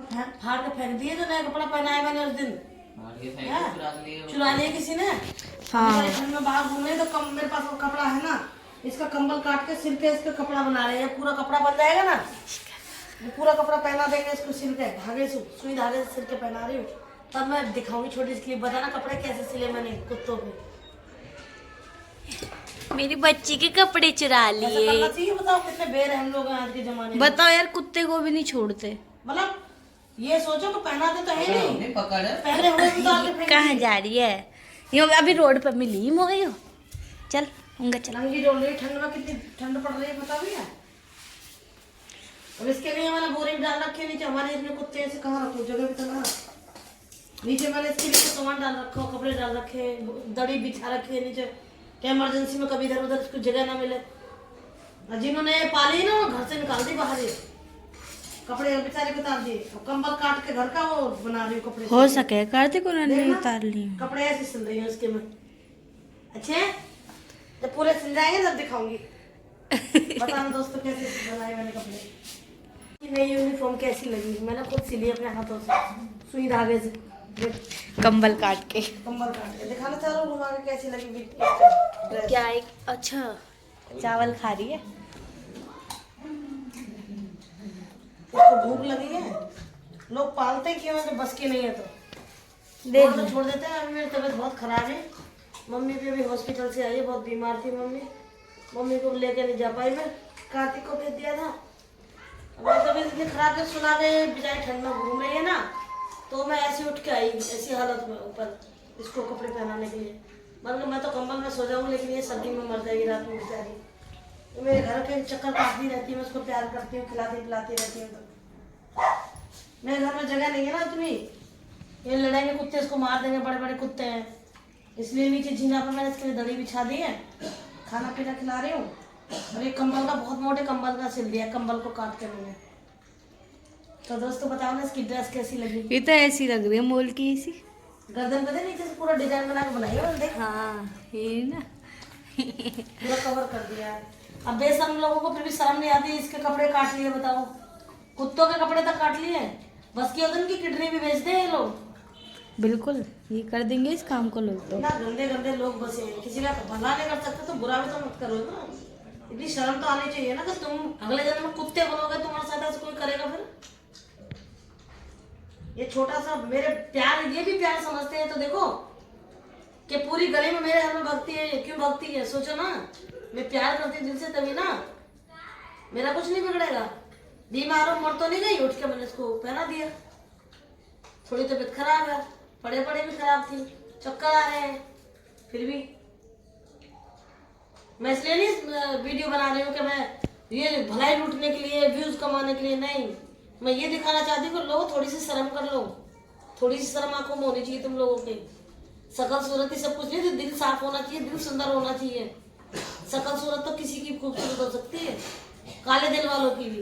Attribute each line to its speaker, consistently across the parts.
Speaker 1: फाड़ के फेंक दिए जो नया कपड़ा पहनाया मैंने उस दिन। चुरा लिया किसी ने। हाँ। घर में बाहर घूम रहे तो मेरे पास वो कपड़ा है ना, इसका कंबल काट के सिल के इसका कपड़ा बना रहे हैं। पूरा कपड़ा बन जाएगा ना, पूरा कपड़ा पहना देंगे इसको, सिल के धागे से, सुई धागे से सिल के पहना रही हूँ। तब मैं दिखाऊंगी छोटी सी क्लिप, बताना कपड़े कैसे सिले मैंने कुत्तों के।
Speaker 2: मेरी बच्ची के कपड़े चुरा लिए।
Speaker 1: बताओ कितने बेर हम लोग आज के जमाने में।
Speaker 2: बताओ यार, कुत्ते को भी नहीं छोड़ते।
Speaker 1: मतलब ये सोचो कि पहनाते तो है नहीं, पहले हमें उतार के
Speaker 2: कहाँ जा रही है यो? अभी रोड पर मिली मोयो। चल उंगा चल।
Speaker 1: नंगी डोल रही, ठंड में कितनी ठंड पड़ रही है पता भी है। और इसके लिए मैंने बोरिंग डाल रखी नीचे। हमारे इसमें कुत्ते ऐसे कहाँ रखो, जगह भी तो ना। नीचे मैंने इसके लिए सामान डाल रखा, कपड़े डाल रखे, दड़ी बिछा रखी है नीचे, क्या इमरजेंसी में कभी इधर उधर इसको जगह ना मिले। जिन्होंने पाली ना वो घर से निकाल दी बाहर, कपड़े बेचारे को उतार दिए। कंबल काट के घर का वो बना रही हूँ कपड़े।
Speaker 2: हो सके कार्तिक को नहीं उतार ली।
Speaker 1: कपड़े ऐसे सिल रही है उसके में। अच्छे जब पूरे सिल जाएंगे तब दिखाऊंगी। बताना दोस्तों कैसे बनाए मैंने कपड़े। नई यूनिफॉर्म कैसी लगी, मैंने खुद सिली अपने हाथों से, सुई धागे से,
Speaker 2: कंबल काट के।
Speaker 1: कंबल काट के दिखाना चाह रहा हूँ घुमा के कैसी लगी
Speaker 2: क्या एक अच्छा चावल खा रही है।
Speaker 1: उसको भूख लगी है। लोग पालते क्यों है, तो बस की नहीं है तो तो छोड़ देते हैं। अभी मेरी तबीयत बहुत खराब है। मम्मी भी अभी हॉस्पिटल से आई है, बहुत बीमार थी मम्मी। मम्मी को लेकर नहीं जा पाई मैं, कार्तिक को भेज दिया था। मेरी तबीयत इतनी खराब है, सुना गए बेचारी ठंड में घूम रही है ना, तो मैं ऐसे उठ के आई ऐसी हालत में ऊपर इसको कपड़े पहनाने के लिए। मतलब मैं तो कंबल में सो जाऊँ, लेकिन ये सर्दी में मर जाएगी रात में बेचारी। तो मेरे घर के चक्कर काटती रहती है, मैं उसको प्यार करती हूँ, खिलाती पिलाती रहती हूँ। तो मेरे घर में जगह नहीं है ना इतनी, ये लड़ाएंगे कुत्ते, इसको मार देंगे, बड़े बड़े कुत्ते हैं। इसलिए नीचे झीना पर मैंने इसके लिए दड़ी बिछा दी है, खाना पीना खिला रही हूँ। और एक कंबल का, बहुत मोटे कंबल का सिल दिया, कंबल को काट के मैंने। तो दोस्तों बताओ ना इसकी ड्रेस कैसी लगी।
Speaker 2: ये तो ऐसी लग रही है मोल की ऐसी,
Speaker 1: गर्दन पे नीचे से पूरा डिजाइन बना के बनाई है देख।
Speaker 2: हाँ ये ना
Speaker 1: पूरा कवर कर दिया है। अब बेशर्म लोगों को फिर भी शर्म नहीं आती, इसके कपड़े काट लिए। बताओ, कुत्तों के कपड़े तक काट लिए। बस की होती उनकी किडनी भी बेचते हैं ये लोग।
Speaker 2: बिल्कुल ये कर देंगे इस काम को लोग तो।
Speaker 1: ना गंदे गंदे लोग बसे हैं, किसी का भला नहीं कर सकते तो बुरा भी तो मत करो ना। इतनी शर्म तो आनी चाहिए ना कि तुम अगले जन्म में कुत्ते बनोगे, तुम्हारे साथ ऐसा कोई करेगा फिर। ये छोटा सा मेरे प्यार, ये भी प्यार समझते हैं। तो देखो कि पूरी गली में मेरे घर में भक्ति है, क्यों भक्ति है सोचो ना। मैं प्यार करती हूँ दिल से, तभी ना मेरा कुछ नहीं बिगड़ेगा। बीमार हो, मर तो नहीं गई, उठ के मैंने इसको पहना दिया। थोड़ी तबीयत खराब है, पड़े पड़े भी खराब थी, चक्कर आ रहे हैं, फिर भी मैं इसलिए नहीं वीडियो बना रही हूँ कि मैं ये भलाई लूटने के लिए, व्यूज कमाने के लिए नहीं। मैं ये दिखाना चाहती हूँ कि लोग थोड़ी सी शर्म कर लो, थोड़ी सी शर्म आंखों में होनी चाहिए तुम लोगों के। शकल सूरत ही सब कुछ नहीं, तो दिल साफ होना चाहिए, दिल सुंदर होना चाहिए। शकल सूरत तो किसी की खूबसूरत हो सकती है, काले दिल वालों की भी।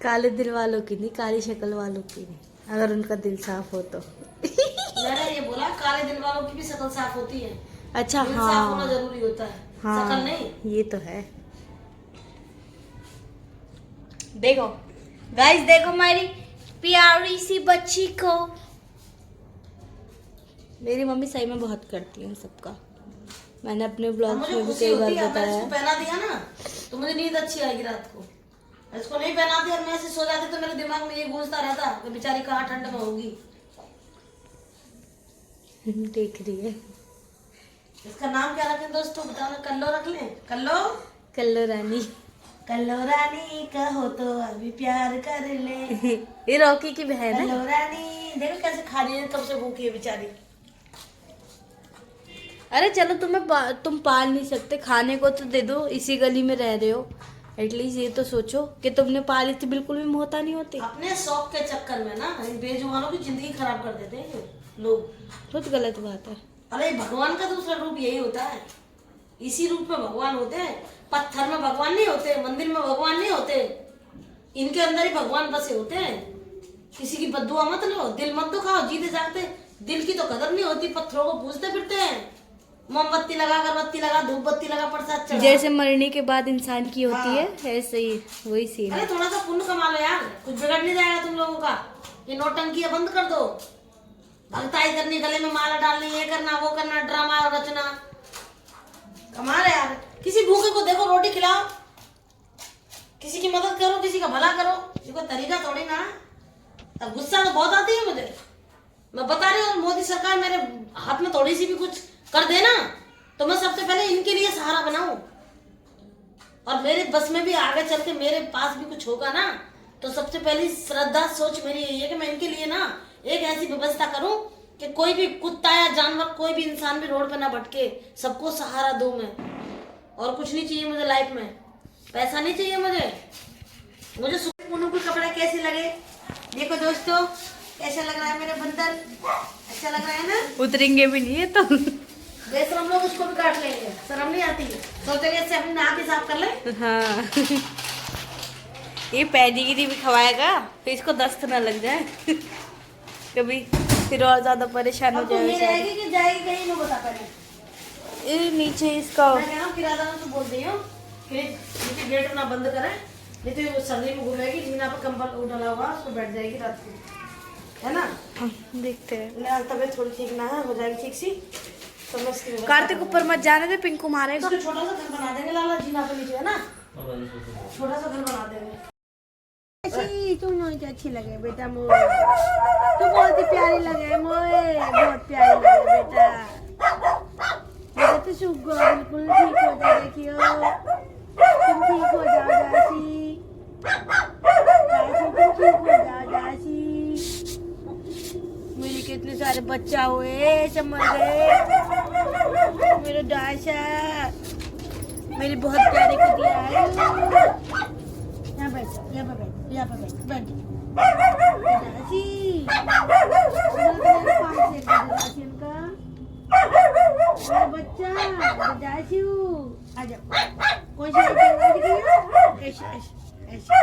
Speaker 2: काले दिल वालों की नहीं, काली शक्ल वालों की नहीं, अगर उनका दिल साफ हो तो।
Speaker 1: मैंने ये बोला काले दिल वालों की भी शक्ल साफ होती है।
Speaker 2: अच्छा
Speaker 1: दिल
Speaker 2: हाँ,
Speaker 1: साफ होना जरूरी होता है,
Speaker 2: हाँ
Speaker 1: शक्ल नहीं।
Speaker 2: ये तो है। देखो गाइस, देखो हमारी प्यारी सी बच्ची को। मेरी मम्मी सही में बहुत करती है सबका। मैंने अपने ब्लॉग में भी कई बार बताया।
Speaker 1: इसको पहना दिया ना तो मुझे नींद अच्छी आएगी रात को। इसको नहीं पहना दिया और मैं ऐसे सो जाती तो मेरे दिमाग में ये गूंजता रहता कि बेचारी कहाँ ठंड में होगी।
Speaker 2: देख रही है।
Speaker 1: इसका नाम क्या रखें दोस्तों, बताना। कल्लो रख लें? कल्लो,
Speaker 2: कल्लो रानी।
Speaker 1: कल्लो रानी कहो तो अभी प्यार कर ले।
Speaker 2: ये रॉकी की बहन है।
Speaker 1: कल्लो रानी देखो कैसे खा रही है, कब से भूखी है बेचारी।
Speaker 2: अरे चलो तुम पाल नहीं सकते, खाने को तो दे दो, इसी गली में रह रहे हो। एटलीस्ट ये तो सोचो कि तुमने पाली थी, बिल्कुल भी मोहता नहीं होती।
Speaker 1: अपने शौक के चक्कर में ना इन बेजुबानों की जिंदगी खराब कर देते हैं लोग।
Speaker 2: बहुत गलत बात है।
Speaker 1: अरे भगवान का दूसरा रूप यही होता है, इसी रूप में भगवान होते हैं। पत्थर में भगवान नहीं होते, मंदिर में भगवान नहीं होते, इनके अंदर ही भगवान बसे होते हैं। किसी की बद्दुआ मत लो, दिल मत दुखाओ, जीते जागते दिल की तो कदर नहीं होती, पत्थरों को पूजते फिरते हैं। मोमबत्ती लगा, अगरबत्ती लगा, धूप बत्ती लगा, प्रसाद चढ़ा।
Speaker 2: जैसे मरने के बाद इंसान की होती है ऐसे ही वही सीन है।
Speaker 1: अरे थोड़ा सा पुण्य कमा लो यार, कुछ बिगड़ नहीं जाएगा तुम लोगों का। ये नौटंकी बंद कर दो, भगताई करनी, गले में माला डालनी, ये करना वो करना, ड्रामा रचना। कमा रहे यार, किसी भूखे को देखो रोटी खिलाओ, किसी की मदद करो, किसी का भला करो, ये कोई तरीका थोड़ी ना। अब गुस्सा तो बहुत आती है मुझे, मैं बता रही हूँ। मोदी सरकार मेरे हाथ में थोड़ी सी भी कुछ कर देना तो मैं सबसे पहले इनके लिए सहारा बनाऊं, और मेरे बस में भी आगे चल के मेरे पास भी कुछ होगा ना तो सबसे पहली श्रद्धा सोच मेरी यही है कि मैं इनके लिए ना एक ऐसी व्यवस्था करूं कि कोई भी कुत्ता या जानवर, कोई भी इंसान भी रोड पे ना भटके, सबको सहारा दूं मैं। और कुछ नहीं चाहिए मुझे लाइफ में, पैसा नहीं चाहिए मुझे सुकून के कपड़े कैसे लगे देखो दोस्तों, कैसा लग रहा है मेरे बंदर, अच्छा लग रहा है ना।
Speaker 2: उतरेंगे भी नहीं है तो
Speaker 1: बेशरम लोग उसको भी काट लेंगे, शर्म नहीं आती, सोचेंगे इससे अपनी नाक ही साफ कर ले।
Speaker 2: हाँ ये पेडिग्री भी खवाएगा फिर इसको दस्त ना लग जाए कभी, फिर और ज्यादा परेशान हो
Speaker 1: अब तो ये
Speaker 2: जाएगा।
Speaker 1: रहेगी कि जाएगी कहीं, नो बता पहले।
Speaker 2: ये नीचे इसका
Speaker 1: मैं कह रहा हूँ किराएदार से बोल दी हूँ कि नीचे गेट ना बंद करें, नहीं तो वो सर्दी में घूमेगी, जीना पे कंबल डाला हुआ उसको बैठ जाएगी रात को, है ना।
Speaker 2: देखते हैं।
Speaker 1: फिलहाल तबीयत थोड़ी ठीक ना है, हो जाएगी ठीक सी तो मैं इसकी व्यवस्था
Speaker 2: कार्तिक ऊपर मत जाने दे, पिंकू मारेगा।
Speaker 1: इसको छोटा सा घर बना देंगे लाला, जीना पे नीचे, है ना, छोटा सा घर बना देंगे।
Speaker 2: तू नहीं अच्छी लगे बेटा मोए, तू बहुत ही प्यारी लगे मोए, बहुत प्यारी लगे बेटा। बेटा तो सूख गया, बिल्कुल ठीक हो जाए, देखियो तुम ठीक हो जाओ जासी, तुम ठीक हो जाओ जासी। मेरे कितने सारे बच्चा हुए, सब मर गए। मेरा डाशा, मेरी बहुत प्यारी कुतिया है। यहाँ बैठ, यहाँ पे बैठ, यहाँ पे बैठ, बैठ डाशी। मेरा बच्चा डाशी, आ जाओ। कौन सी आवाज की है? ऐसे ऐसे ऐसे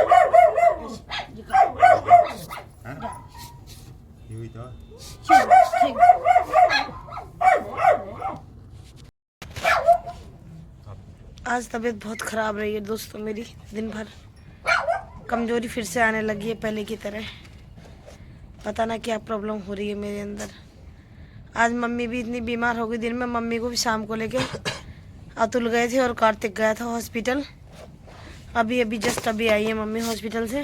Speaker 1: आज तबीयत बहुत ख़राब रही है दोस्तों मेरी, दिन भर कमज़ोरी फिर से आने लगी है पहले की तरह, पता ना क्या प्रॉब्लम हो रही है मेरे अंदर। आज मम्मी भी इतनी बीमार हो गई, दिन में मम्मी को भी शाम को लेके अतुल गए थे और कार्तिक गया था हॉस्पिटल। अभी जस्ट अभी आई है मम्मी हॉस्पिटल से,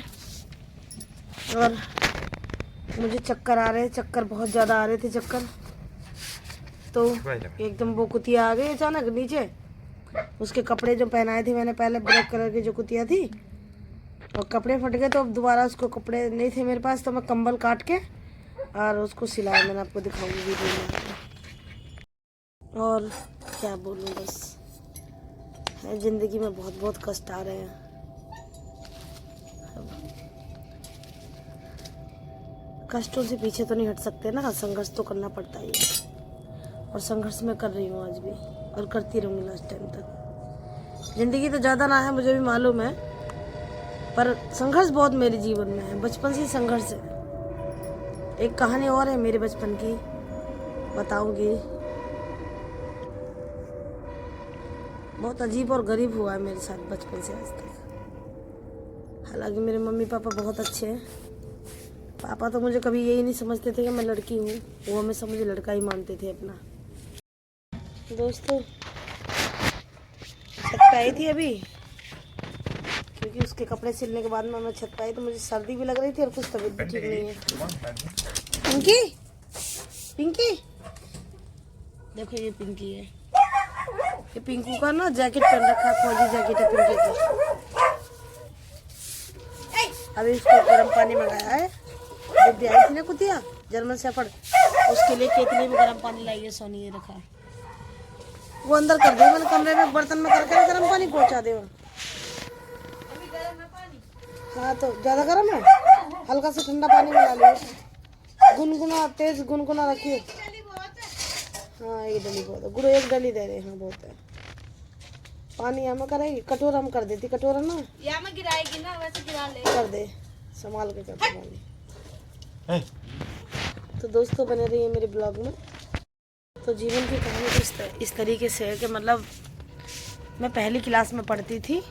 Speaker 1: और मुझे चक्कर आ रहे हैं, चक्कर बहुत ज़्यादा आ रहे थे चक्कर, तो एकदम वो कुतिया आ गई अचानक नीचे। उसके कपड़े जो पहनाए थे मैंने पहले, ब्लैक कलर की जो कुतिया थी, और कपड़े फट गए, तो अब दोबारा उसको कपड़े नहीं थे मेरे पास, तो मैं कंबल काट के और उसको सिलाया। मैंने आपको दिखाऊंगी वीडियो में। और क्या बोलूँ, बस ज़िंदगी में बहुत बहुत कष्ट आ रहे हैं। कष्टों से पीछे तो नहीं हट सकते ना, संघर्ष तो करना पड़ता ही है, और संघर्ष मैं कर रही हूँ आज भी, और करती रहूँगी लास्ट टाइम तक। ज़िंदगी तो ज़्यादा ना है, मुझे भी मालूम है, पर संघर्ष बहुत मेरे जीवन में है, बचपन से ही संघर्ष है। एक कहानी और है मेरे बचपन की, बताऊंगी। बहुत अजीब और गरीब हुआ है मेरे साथ बचपन से आज तक। हालांकि मेरे मम्मी पापा बहुत अच्छे हैं। पापा तो मुझे कभी यही नहीं समझते थे कि मैं लड़की हूँ, वो हमेशा मुझे लड़का ही मानते थे अपना। दोस्तों छत पे आई थी अभी, क्योंकि उसके कपड़े सिलने के बाद में मैं छत पे आई, तो मुझे सर्दी भी लग रही थी और कुछ तबीयत भी ठीक नहीं है। पिंकी, पिंकी देखो, ये पिंकी है, ये पिंकू का ना जैकेट पहन रखा है, फौजी जैकेट है पिंकी का। अभी उसको गर्म पानी मंगाया है, जब भी आई थी ना कुतिया जर्मन शेफर्ड, उसके लिए केतली में गर्म पानी लाई है सोनी, ये रखा है। वो अंदर कर दे, मैंने कमरे में बर्तन में करके गर्म पानी पहुंचा दे। हाँ तो ज़्यादा गर्म है, हल्का सा ठंडा पानी मिला लियो, गुनगुना तेज गुनगुना रखिए। हाँ एक डली बहुत है, गुड़ एक डली दे रहे। हाँ बहुत है पानी, हमें करेगी कटोरा में कर देती, कटोरा ना
Speaker 2: या में गिराएगी ना, वैसे गिरा ले,
Speaker 1: कर दे, संभाल के कर दे पानी। तो दोस्तों बने रहिए मेरे ब्लॉग में। तो जीवन की कहानी तो इस तरीके से है कि मतलब मैं पहली क्लास में पढ़ती थी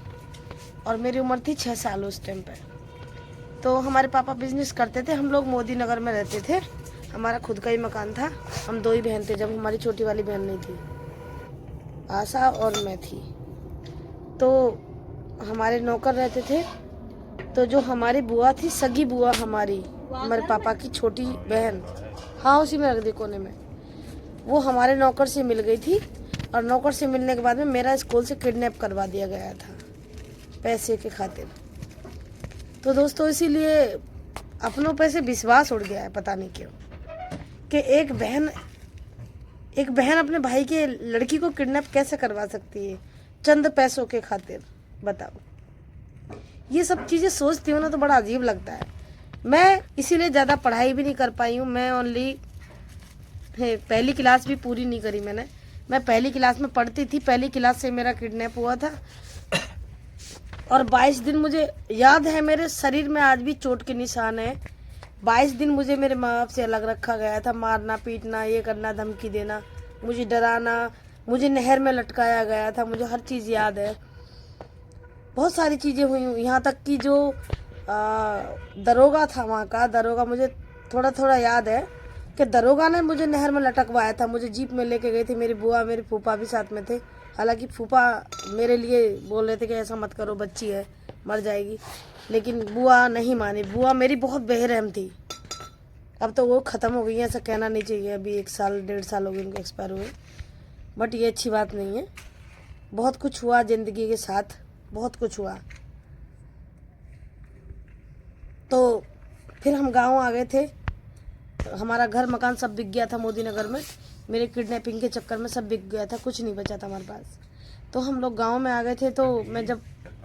Speaker 1: और मेरी उम्र थी 6 साल उस टाइम पे। तो हमारे पापा बिजनेस करते थे, हम लोग मोदी नगर में रहते थे, हमारा खुद का ही मकान था। हम 2 ही बहन थे, जब हमारी छोटी वाली बहन नहीं थी, आशा और मैं थी। तो हमारे नौकर रहते थे। तो जो हमारी बुआ थी, सगी बुआ हमारी, हमारे पापा की छोटी बहन, हाँ उसी में रख दी कोने में, वो हमारे नौकर से मिल गई थी। और नौकर से मिलने के बाद में मेरा स्कूल से किडनैप करवा दिया गया था पैसे के खातिर। तो दोस्तों इसीलिए अपनों पे से विश्वास उड़ गया है, पता नहीं क्यों, कि एक बहन अपने भाई के लड़की को किडनैप कैसे करवा सकती है चंद पैसों के खातिर, बताओ। ये सब चीज़ें सोचती हूँ ना तो बड़ा अजीब लगता है। मैं इसीलिए ज़्यादा पढ़ाई भी नहीं कर पाई हूँ। मैं ओनली पहली क्लास भी पूरी नहीं करी मैंने। मैं पहली क्लास में पढ़ती थी, पहली क्लास से मेरा किडनैप हुआ था। और 22 दिन मुझे याद है, मेरे शरीर में आज भी चोट के निशान है। 22 दिन मुझे मेरे माँ बाप से अलग रखा गया था, मारना पीटना, ये करना, धमकी देना, मुझे डराना, मुझे नहर में लटकाया गया था, मुझे हर चीज़ याद है। बहुत सारी चीज़ें हुई, यहाँ तक कि जो दरोगा था वहाँ का दरोगा, मुझे थोड़ा थोड़ा याद है कि दरोगा ने मुझे नहर में लटकवाया था। मुझे जीप में लेके गई थी, मेरी बुआ मेरी फूफा भी साथ में थे। हालांकि फूफा मेरे लिए बोल रहे थे कि ऐसा मत करो, बच्ची है मर जाएगी, लेकिन बुआ नहीं मानी। बुआ मेरी बहुत बेरहम थी। अब तो वो ख़त्म हो गई है, ऐसा कहना नहीं चाहिए, अभी 1 साल 1.5 साल हो गए उनको एक्सपायर हुए। बट ये अच्छी बात नहीं है। बहुत कुछ हुआ ज़िंदगी के साथ, बहुत कुछ हुआ। तो फिर हम गांव आ गए थे। हमारा घर मकान सब बिक गया था मोदी नगर में, मेरे किडनैपिंग के चक्कर में सब बिक गया था, कुछ नहीं बचा था हमारे पास। तो हम लोग गांव में आ गए थे। तो मैं जब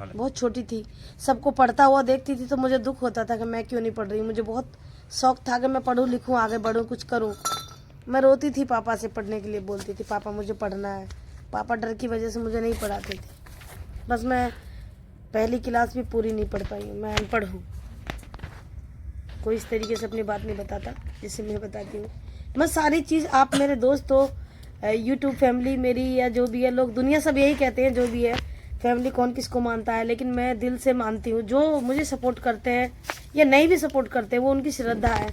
Speaker 1: बहुत छोटी थी, सबको पढ़ता हुआ देखती थी तो मुझे दुख होता था कि मैं क्यों नहीं पढ़ रही। मुझे बहुत शौक था कि मैं पढ़ूँ लिखूँ, आगे बढ़ूँ, कुछ करूँ। मैं रोती थी पापा से पढ़ने के लिए, बोलती थी पापा मुझे पढ़ना है। पापा डर की वजह से मुझे नहीं पढ़ाते थे। बस मैं पहली क्लास भी पूरी नहीं पढ़ पाई हूँ, मैं अनपढ़ हूँ। कोई इस तरीके से अपनी बात नहीं बताता जिससे मैं बताती हूँ। मैं सारी चीज़, आप मेरे दोस्त हो, यूट्यूब फैमिली मेरी या जो भी है, लोग दुनिया सब यही कहते हैं, जो भी है फैमिली कौन किसको मानता है, लेकिन मैं दिल से मानती हूँ। जो मुझे सपोर्ट करते हैं या नहीं भी सपोर्ट करते वो उनकी श्रद्धा है।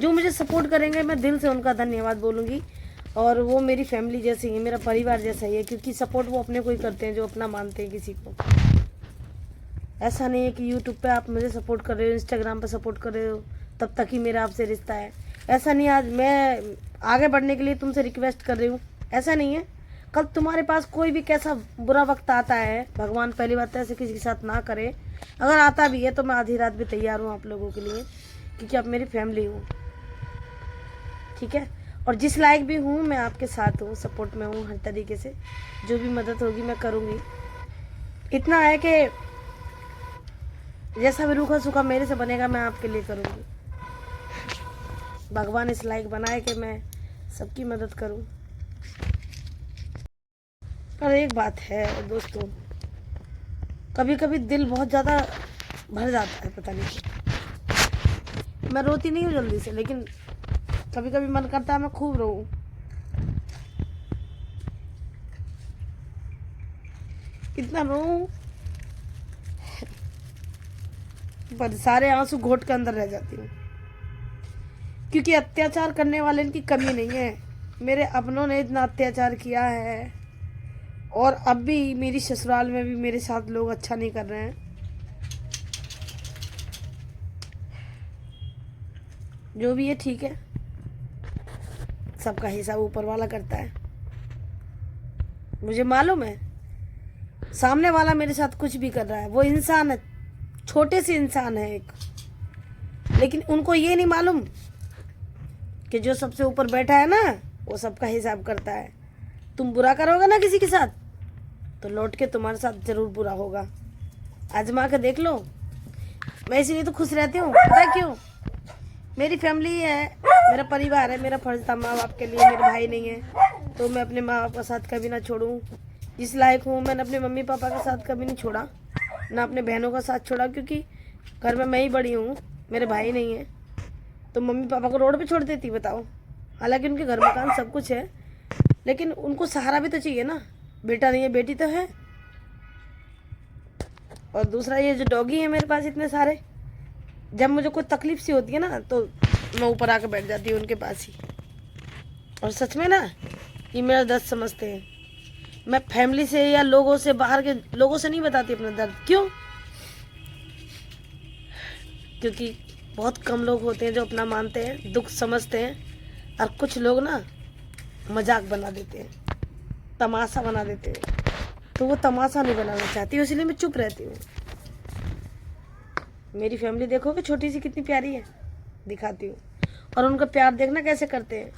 Speaker 1: जो मुझे सपोर्ट करेंगे मैं दिल से उनका धन्यवाद बोलूँगी। और वो मेरी फैमिली जैसी है, मेरा परिवार जैसा ही है, क्योंकि सपोर्ट वो अपने को ही करते हैं जो अपना मानते हैं किसी को। ऐसा नहीं है कि यूट्यूब पे आप मुझे सपोर्ट कर रहे हो, इंस्टाग्राम पे सपोर्ट कर रहे हो तब तक ही मेरा आपसे रिश्ता है, ऐसा नहीं। आज मैं आगे बढ़ने के लिए तुमसे रिक्वेस्ट कर रही हूँ, ऐसा नहीं है। कल तुम्हारे पास कोई भी कैसा बुरा वक्त आता है, भगवान पहली बात तो ऐसे किसी के साथ ना करे, अगर आता भी है तो मैं आधी रात भी तैयार हूँ आप लोगों के लिए, क्योंकि आप मेरी फैमिली हो, ठीक है। और जिस लायक भी हूँ मैं आपके साथ हूँ, सपोर्ट में हूँ, हर तरीके से जो भी मदद होगी मैं करूँगी। इतना है कि जैसा भी रूखा सूखा मेरे से बनेगा मैं आपके लिए करूँगी। भगवान इस लायक बनाए कि मैं सबकी मदद करूं। पर एक बात है दोस्तों, कभी कभी दिल बहुत ज़्यादा भर जाता है, पता नहीं क्यों। मैं रोती नहीं हूँ जल्दी से, लेकिन कभी कभी मन करता है मैं खूब रोऊं। इतना रोऊं पर सारे आंसू घोट के अंदर रह जाती हूँ, क्योंकि अत्याचार करने वाले की कमी नहीं है। मेरे अपनों ने इतना अत्याचार किया है, और अब भी मेरी ससुराल में भी मेरे साथ लोग अच्छा नहीं कर रहे हैं। जो भी है ठीक है, सबका हिसाब ऊपर वाला करता है। मुझे मालूम है सामने वाला मेरे साथ कुछ भी कर रहा है, वो इंसान है, छोटे से इंसान है एक, लेकिन उनको ये नहीं मालूम कि जो सबसे ऊपर बैठा है ना वो सबका हिसाब करता है। तुम बुरा करोगे ना किसी के साथ तो लौट के तुम्हारे साथ जरूर बुरा होगा, आजमा के देख लो। मैं इसीलिए तो खुश रहती हूँ, पता है क्यों? मेरी फैमिली है, मेरा परिवार है, मेरा फर्ज था माँ बाप के लिए। मेरे भाई नहीं है तो मैं अपने माँ बाप का साथ कभी ना छोड़ूँ। जिस लायक हूँ मैंने अपने मम्मी पापा का साथ कभी नहीं छोड़ा, ना अपने बहनों का साथ छोड़ा, क्योंकि घर में मैं ही बड़ी हूँ, मेरे भाई नहीं है। तो मम्मी पापा को रोड पे छोड़ देती, बताओ। हालांकि उनके घर मकान सब कुछ है, लेकिन उनको सहारा भी तो चाहिए ना, बेटा नहीं है बेटी तो है। और दूसरा ये जो डॉगी है मेरे पास इतने सारे, जब मुझे कोई तकलीफ सी होती है ना तो मैं ऊपर आके बैठ जाती हूँ उनके पास ही। और सच में ना ये मेरा दर्द समझते हैं। मैं फैमिली से या लोगों से, बाहर के लोगों से नहीं बताती अपना दर्द। क्यों? क्योंकि बहुत कम लोग होते हैं जो अपना मानते हैं, दुख समझते हैं। और कुछ लोग ना मजाक बना देते हैं, तमाशा बना देते हैं। तो वो तमाशा नहीं बनाना चाहती हूँ, इसलिए मैं चुप रहती हूँ। मेरी फैमिली देखोगे छोटी सी कितनी प्यारी है, दिखाती हूँ। और उनका प्यार देखना कैसे करते हैं।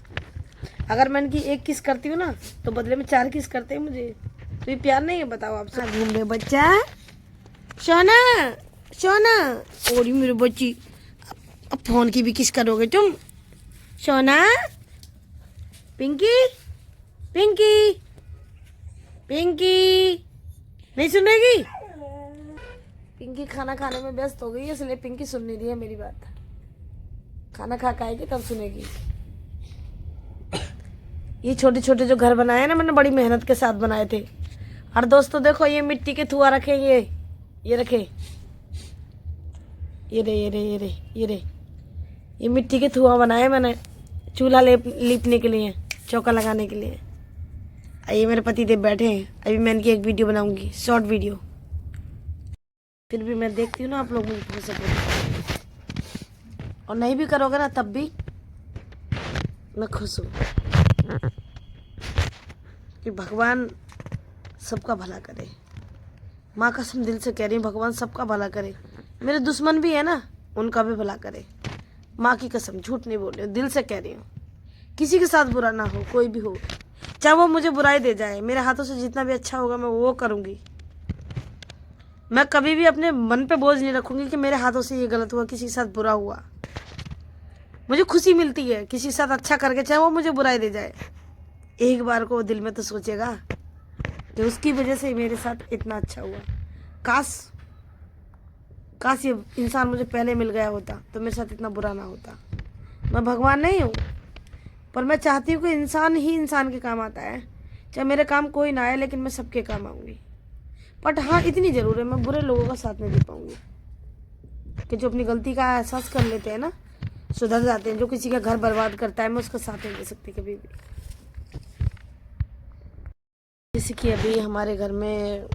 Speaker 1: अगर मैं इनकी एक किस करती हूँ ना तो बदले में 4 किस करते हैं मुझे। तो ये प्यार नहीं है? बताओ आप सब। घूम रहे बच्चा, सोना सोना, और मेरी बच्ची, अब फोन की भी किस करोगे तुम? सोना, पिंकी पिंकी पिंकी, नहीं सुनेगी? पिंकी खाना खाने में व्यस्त हो गई है, इसलिए पिंकी सुन नहीं रही है मेरी बात। खाना खा के आएगी तब सुनेगी। ये छोटे छोटे जो घर बनाए ना, मैंने बड़ी मेहनत के साथ बनाए थे। और दोस्तों देखो, ये मिट्टी के थुआ रखे, ये रखे, ये रे, ये मिट्टी के थुआ बनाए मैंने, चूल्हा लीपने के लिए, चौका लगाने के लिए। ये मेरे पति देव बैठे हैं। अभी मैं इनकी एक वीडियो बनाऊंगी, शॉर्ट वीडियो। फिर भी मैं देखती हूँ ना आप लोग मुझे सपोर्ट, और नहीं भी करोगे ना तब भी मैं खुश हूँ। कि भगवान सबका भला करे। माँ कसम दिल से कह रही हूँ, भगवान सबका भला करे। मेरे दुश्मन भी है ना, उनका भी भला करे। माँ की कसम, झूठ नहीं बोल रही हूँ, दिल से कह रही हूँ। किसी के साथ बुरा ना हो, कोई भी हो, चाहे वो मुझे बुराई दे जाए, मेरे हाथों से जितना भी अच्छा होगा मैं वो करूँगी। मैं कभी भी अपने मन पे बोझ नहीं रखूँगी कि मेरे हाथों से ये गलत हुआ, किसी के साथ बुरा हुआ। मुझे खुशी मिलती है किसी के साथ अच्छा करके, चाहे वो मुझे बुराई दे जाए। एक बार को दिल में तो सोचेगा कि उसकी वजह से मेरे साथ इतना अच्छा हुआ। काश ये इंसान मुझे पहले मिल गया होता तो मेरे साथ इतना बुरा ना होता। मैं भगवान नहीं हूँ, पर मैं चाहती हूँ कि इंसान ही इंसान के काम आता है। चाहे मेरे काम कोई ना आए, लेकिन मैं सबके काम आऊँगी। बट हाँ, इतनी ज़रूर है, मैं बुरे लोगों का साथ नहीं दे पाऊँगी। कि जो अपनी गलती का एहसास कर लेते हैं ना, सुधर जाते हैं। जो किसी का घर बर्बाद करता है, मैं उसका साथ नहीं दे सकती कभी भी। जैसे कि अभी हमारे घर में,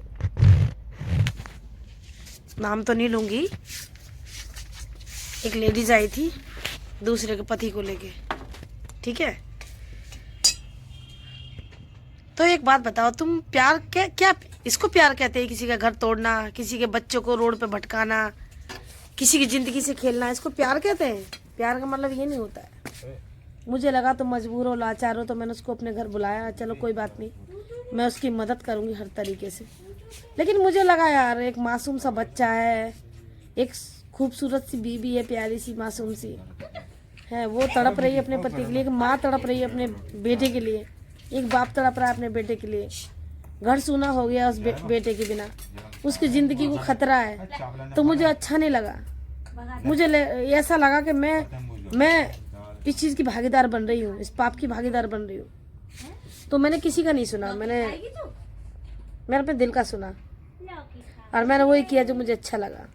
Speaker 1: नाम तो नहीं लूँगी, एक लेडीज आई थी दूसरे के पति को लेके, ठीक है? तो एक बात बताओ, तुम प्यार क्या इसको प्यार कहते हैं? किसी का घर तोड़ना, किसी के बच्चों को रोड पे भटकाना, किसी की ज़िंदगी से खेलना, इसको प्यार कहते हैं? प्यार का मतलब ये नहीं होता है। मुझे लगा तो मजबूर हो, लाचार हो, तो मैंने उसको अपने घर बुलाया। चलो कोई बात नहीं, मैं उसकी मदद करूँगी हर तरीके से। लेकिन मुझे लगा यार, एक मासूम सा बच्चा है, एक खूबसूरत सी बीवी है, प्यारी सी मासूम सी है, वो तड़प रही है अपने पति के लिए, एक माँ तड़प रही है अपने बेटे के लिए, एक बाप तड़प रहा है अपने बेटे के लिए। घर सूना हो गया उस बेटे के बिना, उसकी ज़िंदगी को खतरा है। तो मुझे अच्छा नहीं लगा। मुझे ऐसा लगा कि मैं इस चीज़ की भागीदार बन रही हूँ, इस पाप की भागीदार बन रही हूँ। तो मैंने किसी का नहीं सुना, मैंने अपने दिल का सुना, और मैंने वही किया जो मुझे अच्छा लगा।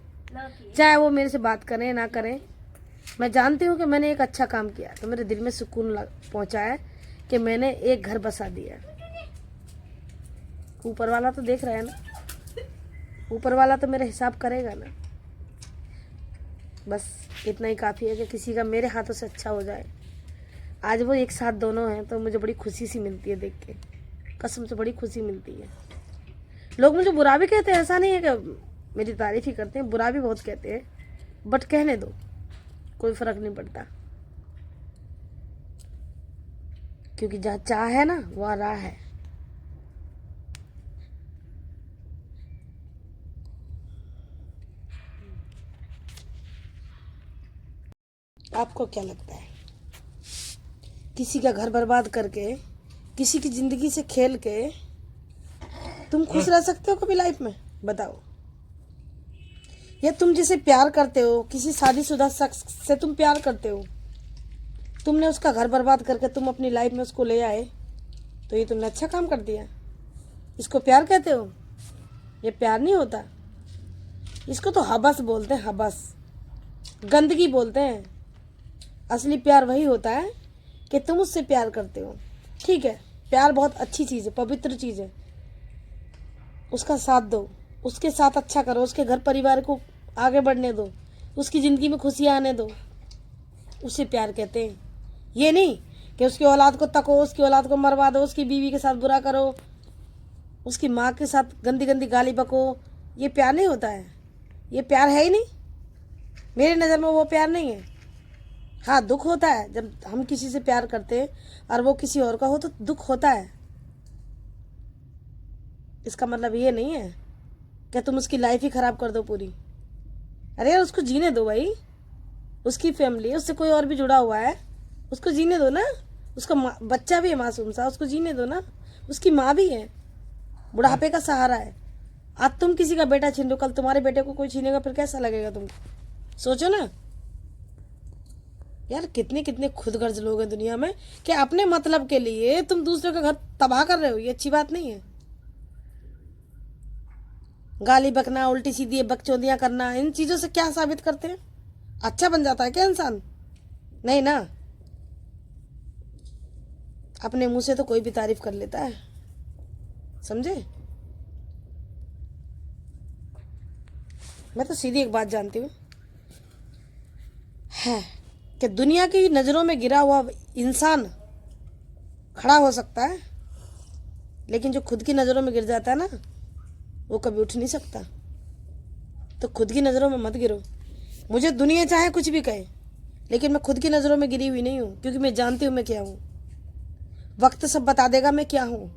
Speaker 1: चाहे वो मेरे से बात करें ना करें, मैं जानती हूँ कि मैंने एक अच्छा काम किया। तो मेरे दिल में सुकून पहुँचा है कि मैंने एक घर बसा दिया। ऊपर वाला तो देख रहा है ना, ऊपर वाला तो मेरा हिसाब करेगा ना। बस इतना ही काफ़ी है कि किसी का मेरे हाथों से अच्छा हो जाए। आज वो एक साथ दोनों हैं तो मुझे बड़ी खुशी सी मिलती है देख के, कसम से बड़ी खुशी मिलती है। लोग मुझे बुरा भी कहते हैं, ऐसा नहीं है कि मेरी तारीफ ही करते हैं, बुरा भी बहुत कहते हैं, बट कहने दो, कोई फर्क नहीं पड़ता। क्योंकि जहाँ चाह है ना, वहाँ राह है। आपको क्या लगता है, किसी का घर बर्बाद करके, किसी की जिंदगी से खेल के तुम खुश रह सकते हो कभी लाइफ में? बताओ। या तुम जिसे प्यार करते हो, किसी शादीशुदा शख्स से तुम प्यार करते हो, तुमने उसका घर बर्बाद करके तुम अपनी लाइफ में उसको ले आए, तो ये तुमने अच्छा काम कर दिया। इसको प्यार कहते हो? ये प्यार नहीं होता, इसको तो हबस बोलते हैं, हबस, गंदगी बोलते हैं। असली प्यार वही होता है कि तुम उससे प्यार करते हो। ठीक है, प्यार बहुत अच्छी चीज़ है, पवित्र चीज़ है, उसका साथ दो, उसके साथ अच्छा करो, उसके घर परिवार को आगे बढ़ने दो, उसकी ज़िंदगी में खुशियाँ आने दो, उसे प्यार कहते हैं। ये नहीं कि उसकी औलाद को तको, उसकी औलाद को मरवा दो, उसकी बीवी के साथ बुरा करो, उसकी माँ के साथ गंदी गंदी गाली बको। ये प्यार नहीं होता है, ये प्यार है ही नहीं, मेरी नज़र में वो प्यार नहीं है। हाँ, दुख होता है जब हम किसी से प्यार करते हैं और वो किसी और का हो, तो दुख होता है। इसका मतलब ये नहीं है कि तुम उसकी लाइफ ही ख़राब कर दो पूरी। अरे यार, उसको जीने दो भाई, उसकी फैमिली, उससे कोई और भी जुड़ा हुआ है, उसको जीने दो ना। उसका बच्चा भी है मासूम सा, उसको जीने दो ना। उसकी माँ भी है, बुढ़ापे का सहारा है। आज तुम किसी का बेटा छीन लो, कल तुम्हारे बेटे को कोई छीनेगा, फिर कैसा लगेगा तुमको? सोचो ना यार, कितने कितने खुदगर्ज लोग हैं दुनिया में कि अपने मतलब के लिए तुम दूसरे का घर तबाह कर रहे हो। ये अच्छी बात नहीं है। गाली बकना, उल्टी सीधी बकचोदियां करना, इन चीज़ों से क्या साबित करते हैं? अच्छा बन जाता है क्या इंसान? नहीं ना। अपने मुंह से तो कोई भी तारीफ कर लेता है, समझे? मैं तो सीधी एक बात जानती हूँ है कि दुनिया की नज़रों में गिरा हुआ इंसान खड़ा हो सकता है, लेकिन जो खुद की नज़रों में गिर जाता है ना, वो कभी उठ नहीं सकता। तो खुद की नज़रों में मत गिरो। मुझे दुनिया चाहे कुछ भी कहे, लेकिन मैं खुद की नज़रों में गिरी हुई नहीं हूँ, क्योंकि मैं जानती हूँ मैं क्या हूँ। वक्त सब बता देगा मैं क्या हूँ।